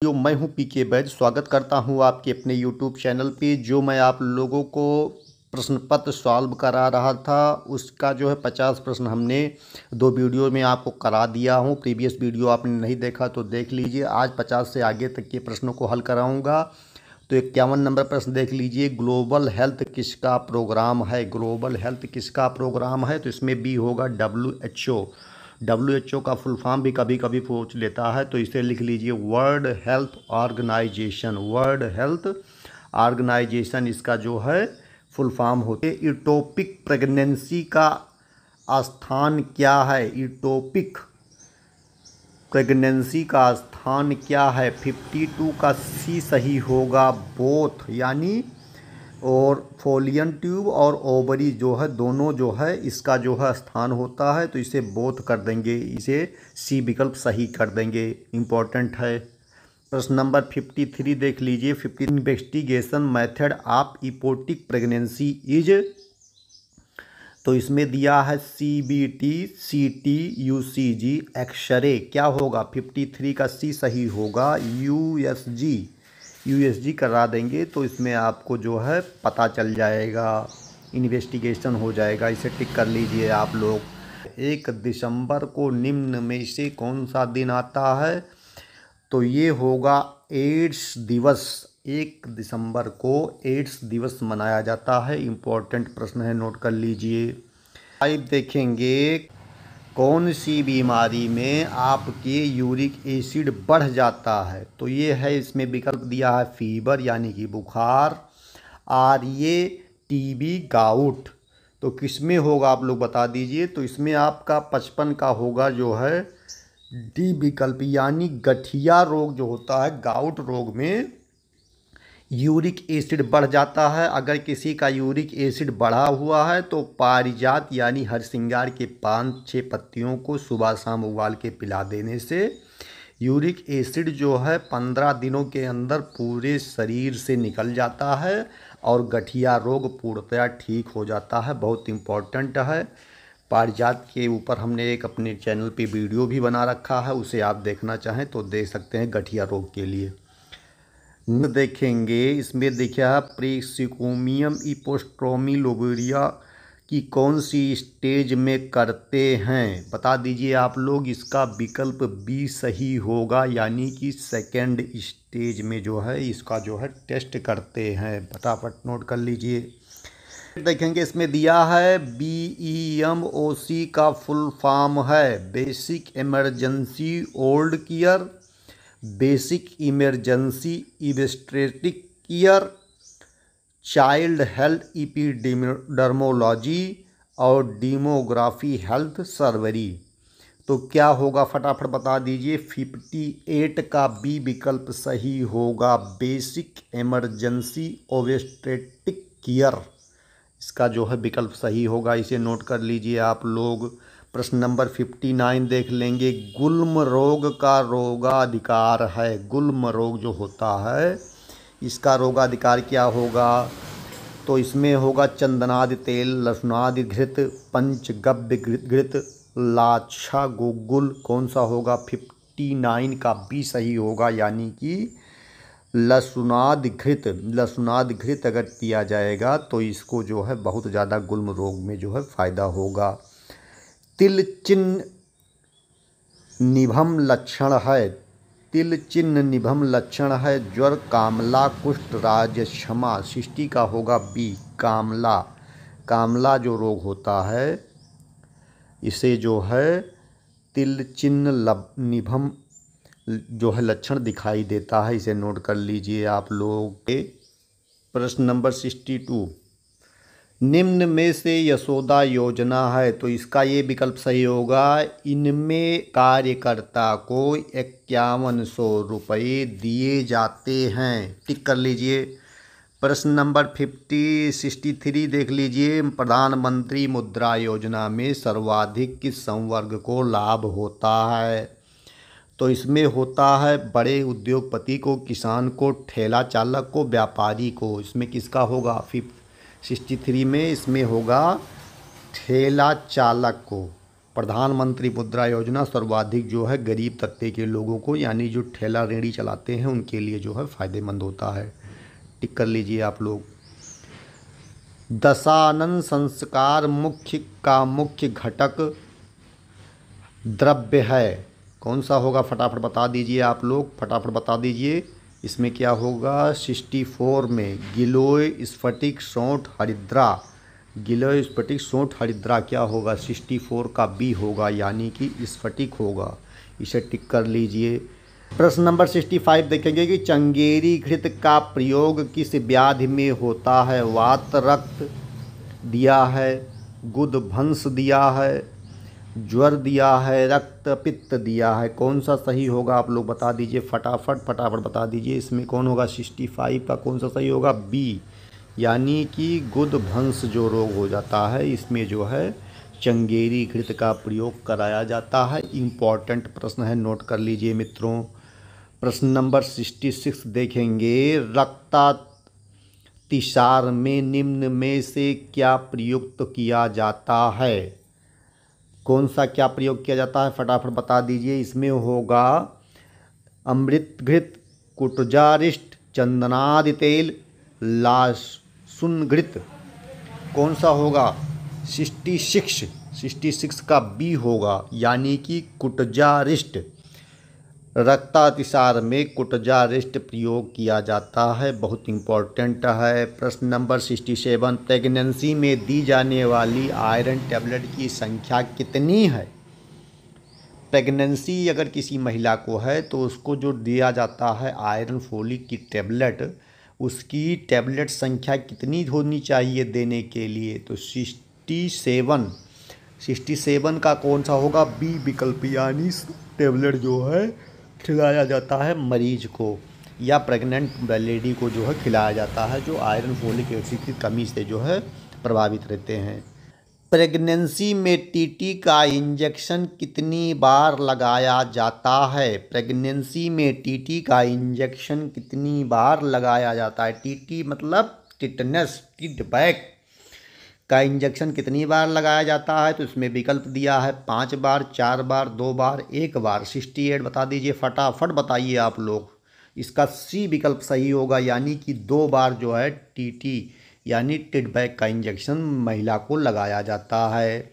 जो मैं हूं पीके बैद, स्वागत करता हूं आपके अपने यूट्यूब चैनल पे। जो मैं आप लोगों को प्रश्न पत्र सॉल्व करा रहा था, उसका जो है 50 प्रश्न हमने 2 वीडियो में आपको करा दिया हूं। प्रीवियस वीडियो आपने नहीं देखा तो देख लीजिए। आज 50 से आगे तक के प्रश्नों को हल कराऊंगा। तो 51 नंबर प्रश्न देख लीजिए। ग्लोबल हेल्थ किसका प्रोग्राम है? ग्लोबल हेल्थ किसका प्रोग्राम है? तो इसमें बी होगा WHO। WHO का फुल फॉर्म भी कभी कभी पूछ लेता है, तो इसे लिख लीजिए world health organization. World health organization इसका जो है फुल फॉर्म होते। इटोपिक प्रेगनेंसी का स्थान क्या है? इटोपिक प्रेगनेंसी का स्थान क्या है? 52 का सी सही होगा। बोथ यानी और फोलियन ट्यूब और ओवरी जो है दोनों जो है इसका जो है स्थान होता है, तो इसे बोथ कर देंगे, इसे सी विकल्प सही कर देंगे। इम्पोर्टेंट है। प्रश्न नंबर 53 देख लीजिए। 50 investigation method of ectopic pregnancy is. तो इसमें दिया है CBT, CT, UCG, एक्सरे। क्या होगा? 53 का सी सही होगा। USG करा देंगे तो इसमें आपको जो है पता चल जाएगा, इन्वेस्टिगेशन हो जाएगा। इसे टिक कर लीजिए आप लोग। 1 दिसंबर को निम्न में से कौन सा दिन आता है? तो ये होगा एड्स दिवस। 1 दिसंबर को एड्स दिवस मनाया जाता है। इम्पोर्टेंट प्रश्न है, नोट कर लीजिए। अब देखेंगे कौन सी बीमारी में आपके यूरिक एसिड बढ़ जाता है? तो ये है, इसमें विकल्प दिया है फीवर यानी कि बुखार, TB, गाउट। तो किस में होगा आप लोग बता दीजिए। तो इसमें आपका 55 का होगा जो है डी विकल्प, यानी गठिया रोग जो होता है, गाउट रोग में यूरिक एसिड बढ़ जाता है। अगर किसी का यूरिक एसिड बढ़ा हुआ है तो पारिजात यानी हरसिंगार के 5-6 पत्तियों को सुबह शाम उबाल के पिला देने से यूरिक एसिड जो है 15 दिनों के अंदर पूरे शरीर से निकल जाता है और गठिया रोग पूर्णतया ठीक हो जाता है। बहुत इम्पोर्टेंट है। पारिजात के ऊपर हमने एक अपने चैनल पे वीडियो भी बना रखा है, उसे आप देखना चाहें तो देख सकते हैं गठिया रोग के लिए। देखेंगे इसमें देखिए प्रीसिकोमियम इपोस्ट्रोमी लोबेरिया की कौन सी स्टेज में करते हैं? बता दीजिए आप लोग। इसका विकल्प बी सही होगा, यानी कि सेकेंड स्टेज में जो है इसका जो है टेस्ट करते हैं। फटाफट नोट कर लीजिए। देखेंगे इसमें दिया है BEMOC का फुल फॉर्म है basic emergency old care, basic emergency obstetric care, child health epidemiology और डेमोग्राफी हेल्थ सर्वरी। तो क्या होगा फटाफट बता दीजिए। 58 का बी विकल्प सही होगा, बेसिक इमरजेंसी ओबस्ट्रेटिक केयर इसका जो है विकल्प सही होगा। इसे नोट कर लीजिए आप लोग। प्रश्न नंबर 59 देख लेंगे। गुल्म रोग का रोगाधिकार है। गुल्म रोग जो होता है इसका रोगाधिकार क्या होगा? तो इसमें होगा चंदनादि तेल, लहसुनादि घृत, पंचगव्य घृत, लाछा गुग्गुल। कौन सा होगा? 59 का बी सही होगा, यानी कि लहसुनादि घृत। लहसुनादि घृत अगर पिया जाएगा तो इसको जो है बहुत ज़्यादा गुल्म रोग में जो है फ़ायदा होगा। तिल चिन्ह निभम लक्षण है। तिल चिन्ह निभम लक्षण है ज्वर, कामला, कुष्ठ, राजक्षमा। सृष्टि का होगा बी, कामला। कामला जो रोग होता है इसे जो है तिल चिन्ह निभम जो है लक्षण दिखाई देता है। इसे नोट कर लीजिए आप लोग। प्रश्न नंबर 62, निम्न में से यशोदा योजना है, तो इसका ये विकल्प सही होगा। इनमें कार्यकर्ता को 5100 रुपये दिए जाते हैं। टिक कर लीजिए। प्रश्न नंबर 63 देख लीजिए। प्रधानमंत्री मुद्रा योजना में सर्वाधिक किस संवर्ग को लाभ होता है? तो इसमें होता है बड़े उद्योगपति को, किसान को, ठेला चालक को, व्यापारी को। इसमें किसका होगा? 63 में इसमें होगा ठेला चालक को। प्रधानमंत्री मुद्रा योजना सर्वाधिक जो है गरीब तबके के लोगों को, यानी जो ठेला रेहड़ी चलाते हैं उनके लिए जो है फ़ायदेमंद होता है। टिक कर लीजिए आप लोग। दशानन संस्कार मुख्य घटक द्रव्य है, कौन सा होगा? फटाफट बता दीजिए आप लोग, फटाफट बता दीजिए। इसमें क्या होगा? 64 में गिलोय स्फटिक सोंठ हरिद्रा, गिलोय स्फटिक सोंठ हरिद्रा क्या होगा? 64 का बी होगा, यानी कि स्फटिक होगा। इसे टिक कर लीजिए। प्रश्न नंबर 65 देखेंगे कि चंगेरी घृत का प्रयोग किस व्याधि में होता है? वात रक्त दिया है, गुदभंस दिया है, ज्वर दिया है, रक्त पित्त दिया है, कौन सा सही होगा? आप लोग बता दीजिए फटाफट फटाफट बता दीजिए। इसमें कौन होगा? 65 का कौन सा सही होगा? बी, यानी कि गुदभंस जो रोग हो जाता है इसमें जो है चंगेरी घृत का प्रयोग कराया जाता है। इम्पॉर्टेंट प्रश्न है, नोट कर लीजिए मित्रों। प्रश्न नंबर 66 देखेंगे, रक्तातिसार में निम्न में से क्या प्रयुक्त किया जाता है? कौन सा क्या प्रयोग किया जाता है? फटाफट बता दीजिए। इसमें होगा अमृत घृत, कुटजारिष्ट, चंदनादि तेल, लासुन घृत, कौन सा होगा? 66 का बी होगा, यानी कि कुटजारिष्ट। रक्तातिसार में कुटजारिष्ट प्रयोग किया जाता है, बहुत इम्पोर्टेंट है। प्रश्न नंबर 67, प्रेगनेंसी में दी जाने वाली आयरन टैबलेट की संख्या कितनी है? प्रेगनेंसी अगर किसी महिला को है तो उसको जो दिया जाता है आयरन फोलिक की टैबलेट, उसकी टैबलेट संख्या कितनी होनी चाहिए देने के लिए? तो 67 का कौन सा होगा? बी विकल्प, यानी टैबलेट जो है खिलाया जाता है मरीज को या प्रेग्नेंट लेडी को जो है खिलाया जाता है, जो आयरन फोलिक एसिड की कमी से जो है प्रभावित रहते हैं। प्रेगनेंसी में टीटी का इंजेक्शन कितनी बार लगाया जाता है? प्रेगनेंसी में टीटी का इंजेक्शन कितनी बार लगाया जाता है? टीटी मतलब टिटनस, टिडबैक का इंजेक्शन कितनी बार लगाया जाता है? तो इसमें विकल्प दिया है 5 बार, 4 बार, 2 बार, 1 बार। 68 बता दीजिए फटाफट बताइए आप लोग। इसका सी विकल्प सही होगा, यानी कि 2 बार जो है टीटी यानी टिडबैक का इंजेक्शन महिला को लगाया जाता है।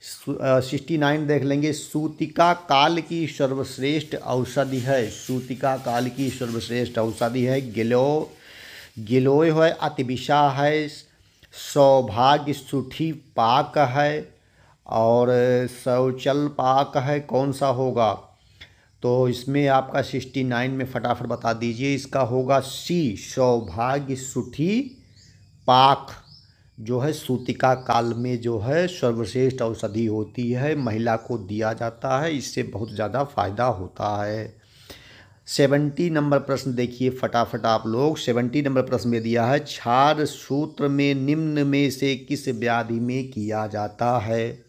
69 देख लेंगे, सूतिका काल की सर्वश्रेष्ठ औषधि है। सूतिका काल की सर्वश्रेष्ठ औषधि है गिलोय है, अतिविषा है, सौभाग्य सुठी पाक है और शौचल पाक है, कौन सा होगा? तो इसमें आपका 69 में फटाफट बता दीजिए। इसका होगा सी, सौभाग्य सुठी पाक जो है सूतिका काल में जो है सर्वश्रेष्ठ औषधि होती है, महिला को दिया जाता है, इससे बहुत ज़्यादा फायदा होता है। 70 नंबर प्रश्न देखिए फटाफट आप लोग। 70 नंबर प्रश्न में दिया है, क्षार सूत्र में निम्न में से किस व्याधि में किया जाता है?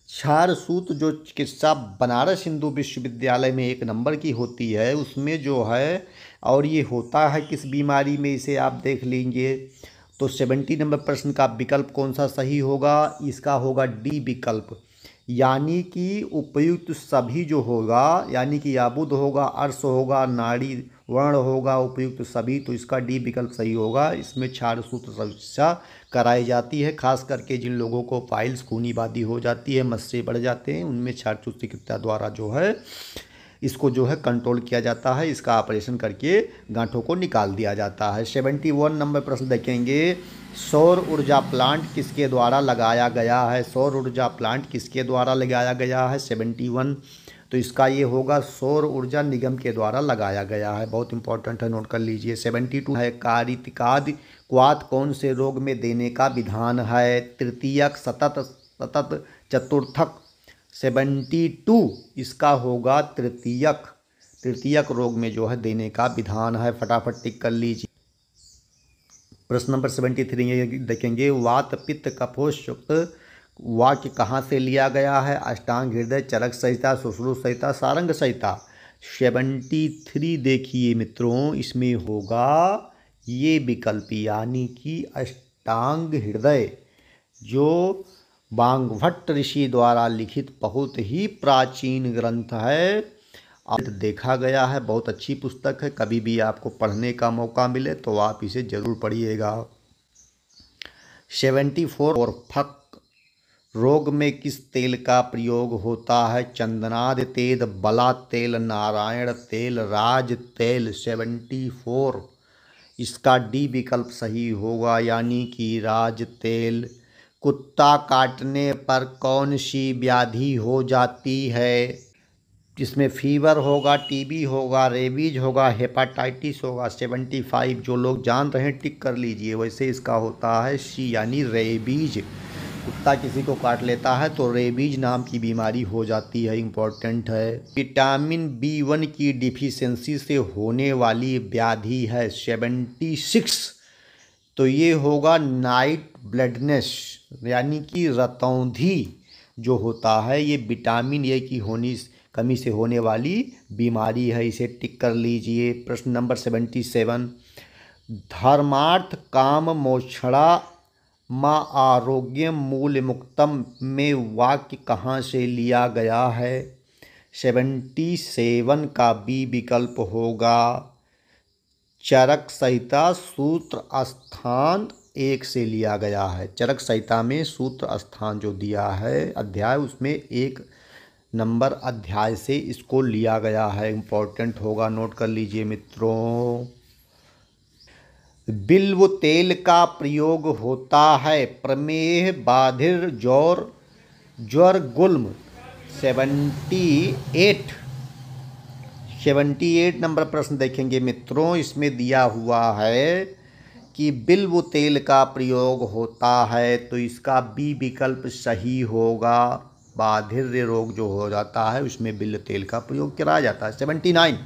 क्षार सूत्र जो चिकित्सा बनारस हिंदू विश्वविद्यालय में 1 नंबर की होती है, उसमें जो है, और ये होता है किस बीमारी में, इसे आप देख लीजिए। तो 70 नंबर प्रश्न का विकल्प कौन सा सही होगा? इसका होगा डी विकल्प, यानी कि उपयुक्त सभी जो होगा, यानी कि याबुद होगा, अर्श होगा, नाड़ी वर्ण होगा, उपयुक्त सभी, तो इसका डी विकल्प सही होगा। इसमें क्षार सूत्र चिकित्सा कराई जाती है, खास करके जिन लोगों को पाइल्स खूनी बादी हो जाती है, मस्से बढ़ जाते हैं, उनमें क्षार सूत्र चिकित्सा द्वारा जो है इसको जो है कंट्रोल किया जाता है, इसका ऑपरेशन करके गांठों को निकाल दिया जाता है। 71 नंबर प्रश्न देखेंगे, सौर ऊर्जा प्लांट किसके द्वारा लगाया गया है? सौर ऊर्जा प्लांट किसके द्वारा लगाया गया है? 71, तो इसका ये होगा सौर ऊर्जा निगम के द्वारा लगाया गया है, बहुत इंपॉर्टेंट है, नोट कर लीजिए। 72 है, कारितिकादि क्वाथ कौन से रोग में देने का विधान है? तृतीयक, सतत, चतुर्थक। 72 इसका होगा तृतीयक रोग में जो है देने का विधान है, फटाफट टिक कर लीजिए। प्रश्न नंबर 73 देखेंगे, वात पित्त कफोच्च वाक्य कहाँ से लिया गया है? अष्टांग हृदय, चरक संहिता, सुश्रुत संहिता, सारंग संहिता। 73 देखिए मित्रों, इसमें होगा ये विकल्प, यानी कि अष्टांग हृदय जो वाग्भट ऋषि द्वारा लिखित बहुत ही प्राचीन ग्रंथ है। अब देखा गया है, बहुत अच्छी पुस्तक है। कभी भी आपको पढ़ने का मौका मिले तो आप इसे जरूर पढ़िएगा। 74 और फक रोग में किस तेल का प्रयोग होता है? चंदनाद तेल, बला तेल, नारायण तेल, राज तेल। 74 इसका डी विकल्प सही होगा, यानी कि राज तेल। कुत्ता काटने पर कौन सी व्याधि हो जाती है? जिसमें फीवर होगा, टीबी होगा, रेबीज होगा, हेपाटाइटिस होगा। 75 जो लोग जान रहे हैं टिक कर लीजिए। वैसे इसका होता है सी, यानी रेबीज। कुत्ता किसी को काट लेता है तो रेबीज नाम की बीमारी हो जाती है। इम्पोर्टेंट है। विटामिन B1 की डिफिशियंसी से होने वाली व्याधि है। 76 तो ये होगा नाइट ब्लडनेस, यानी कि रतौंधी जो होता है, ये विटामिन ए की कमी से होने वाली बीमारी है। इसे टिक कर लीजिए। प्रश्न नंबर 77, धर्मार्थ काम मोक्षणा माँ आरोग्यम मूल्य मुक्तम में वाक्य कहाँ से लिया गया है? 77 का बी विकल्प होगा चरक संहिता सूत्र स्थान 1 से लिया गया है। चरक संहिता में सूत्र स्थान जो दिया है अध्याय, उसमें 1 नंबर अध्याय से इसको लिया गया है। इम्पोर्टेंट होगा, नोट कर लीजिए मित्रों। बिल्व तेल का प्रयोग होता है प्रमेह, बाधिर, ज्वर, गुल्म। 78 नंबर प्रश्न देखेंगे मित्रों। इसमें दिया हुआ है कि बिल्व तेल का प्रयोग होता है, तो इसका बी विकल्प सही होगा। बाधिर रोग जो हो जाता है उसमें बिल्व तेल का प्रयोग किया जाता है। 79,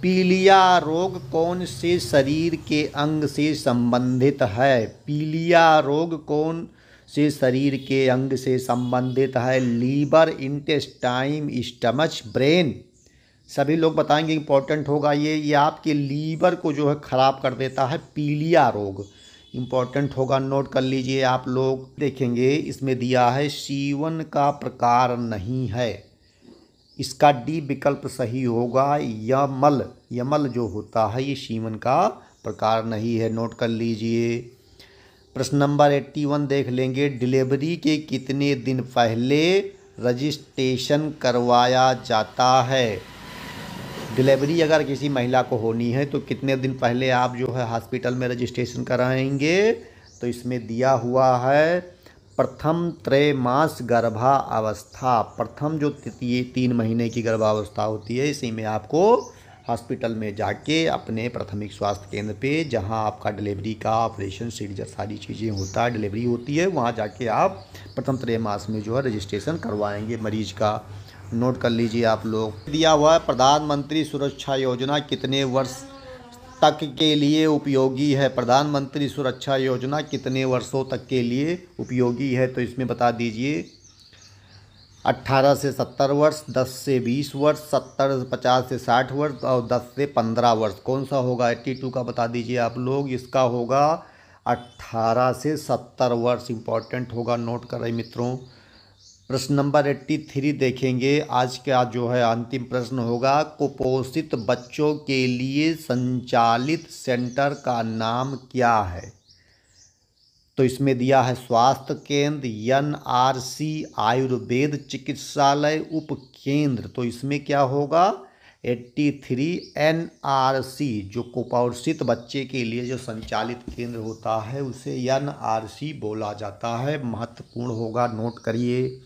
पीलिया रोग कौन से शरीर के अंग से संबंधित है? पीलिया रोग कौन से शरीर के अंग से संबंधित है? Liver, intestine, stomach, brain. सभी लोग बताएंगे। इंपॉर्टेंट होगा ये आपके लीवर को जो है ख़राब कर देता है पीलिया रोग। इम्पॉर्टेंट होगा, नोट कर लीजिए आप लोग। देखेंगे इसमें दिया है सीवन का प्रकार नहीं है, इसका डी विकल्प सही होगा। यमल जो होता है ये सीवन का प्रकार नहीं है, नोट कर लीजिए। प्रश्न नंबर 81 देख लेंगे। डिलीवरी के कितने दिन पहले रजिस्ट्रेशन करवाया जाता है? डिलीवरी अगर किसी महिला को होनी है तो कितने दिन पहले आप जो है हॉस्पिटल में रजिस्ट्रेशन कराएंगे? तो इसमें दिया हुआ है प्रथम त्रैमास गर्भावस्था। प्रथम जो 3 महीने की गर्भावस्था होती है, इसी में आपको हॉस्पिटल में जाके अपने प्राथमिक स्वास्थ्य केंद्र पे, जहां आपका डिलीवरी का ऑपरेशन सीजर सारी चीज़ें होता है, डिलीवरी होती है, वहां जाके आप प्रथम त्रैमास में जो है रजिस्ट्रेशन करवाएंगे मरीज का। नोट कर लीजिए आप लोग। दिया हुआ है प्रधानमंत्री सुरक्षा योजना कितने वर्ष तक के लिए उपयोगी है? प्रधानमंत्री सुरक्षा योजना कितने वर्षों तक के लिए उपयोगी है? तो इसमें बता दीजिए। 18 से 70 वर्ष, 10 से 20 वर्ष, 70 से 50 से 60 वर्ष और 10 से 15 वर्ष। कौन सा होगा? 82 का बता दीजिए आप लोग। इसका होगा 18 से 70 वर्ष। इंपॉर्टेंट होगा, नोट कर रहे मित्रों। प्रश्न नंबर 83 देखेंगे। आज का जो है अंतिम प्रश्न होगा। कुपोषित बच्चों के लिए संचालित सेंटर का नाम क्या है? तो इसमें दिया है स्वास्थ्य केंद्र, NRC, आयुर्वेद चिकित्सालय, उपकेंद्र। तो इसमें क्या होगा? 83 NRC, जो कुपोषित बच्चे के लिए जो संचालित केंद्र होता है उसे NRC बोला जाता है। महत्वपूर्ण होगा, नोट करिए।